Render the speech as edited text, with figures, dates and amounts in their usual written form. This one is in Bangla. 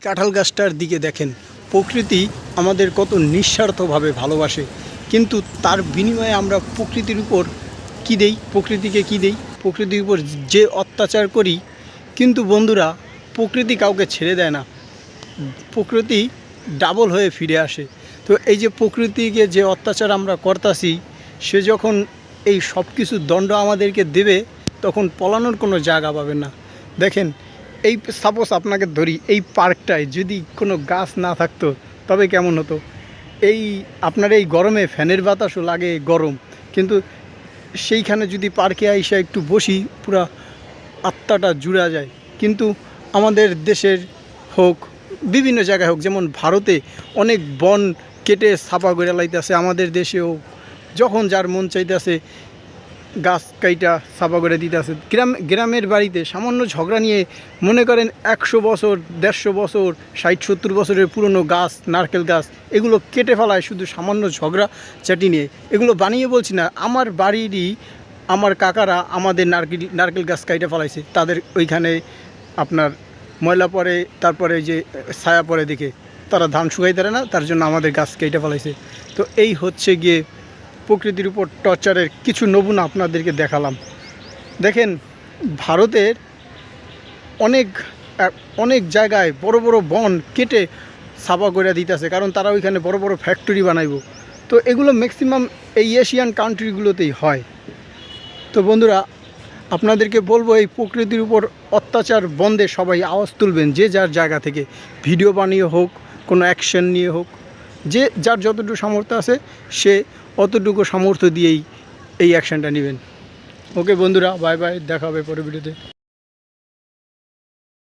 কাঁঠাল গাছটার দিকে দেখেন, প্রকৃতি আমাদের কত নিঃস্বার্থভাবে ভালোবাসে, কিন্তু তার বিনিময়ে আমরা প্রকৃতির উপর কী দেই, প্রকৃতিকে কী দেই, প্রকৃতির উপর যে অত্যাচার করি। কিন্তু বন্ধুরা, প্রকৃতি কাউকে ছেড়ে দেয় না, প্রকৃতি ডাবল হয়ে ফিরে আসে। তো এই যে প্রকৃতিকে যে অত্যাচার আমরা করতাছি, সে যখন এই সব কিছু দণ্ড আমাদেরকে দেবে, তখন পলানোর কোনো জায়গা পাবে না। দেখেন, এই সাপোজ আপনাকে ধরি, এই পার্কটায় যদি কোনো গাছ না থাকতো তবে কেমন হতো। এই আপনার এই গরমে ফ্যানের বাতাসও লাগে গরম, কিন্তু সেইখানে যদি পার্কে আইসা একটু বসি, পুরা আত্মাটা জুড়া যায়। কিন্তু আমাদের দেশের হোক, বিভিন্ন জায়গায় হোক, যেমন ভারতে অনেক বন কেটে ছাপা করে লাইতেছে, আমাদের দেশেও যখন যার মন চাইতেছে গাছ কাইটা ছাপা করে দিতেছে। গ্রামের বাড়িতে সামান্য ঝগড়া নিয়ে, মনে করেন 100 বছর, 150 বছর, 60-70 বছরের পুরনো গাছ, নারকেল গাছ, এগুলো কেটে ফেলায় শুধু সামান্য ঝগড়া চাটি নিয়ে। এগুলো বানিয়ে বলছি না, আমার বাড়িরই আমার কাকারা আমাদের নারকেল গাছ কাইটে ফেলাইছে। তাদের ওইখানে আপনার ময়লা পড়ে, তারপরে যে ছায়া পড়ে দেখে তারা ধান শুকাই পারে না, তার জন্য আমাদের গাছ কেটে ফেলাইছে। তো এই হচ্ছে গিয়ে প্রকৃতির উপর টর্চারের কিছু নমুনা আপনাদেরকে দেখালাম। দেখেন, ভারতের অনেক অনেক জায়গায় বড় বড় বন কেটে সাফা করে দিতেছে, কারণ তারা ওইখানে বড় বড় ফ্যাক্টরি বানাইব। তো এগুলো ম্যাক্সিমাম এই এশিয়ান কান্ট্রিগুলোতেই হয়। তো বন্ধুরা, আপনাদেরকে বলবো, এই প্রকৃতির উপর অত্যাচার বন্ধে সবাই আওয়াজ তুলবেন, যে যার জায়গা থেকে, ভিডিও বানিয়ে হোক, কোনো অ্যাকশন নিয়ে হোক, যে যার যতটুকু সামর্থ্য আছে সে অতটুকু সামর্থ্য দিয়েই এই অ্যাকশানটা নেবেন। ওকে বন্ধুরা, বাই বাই, দেখা হবে পরের ভিডিওতে।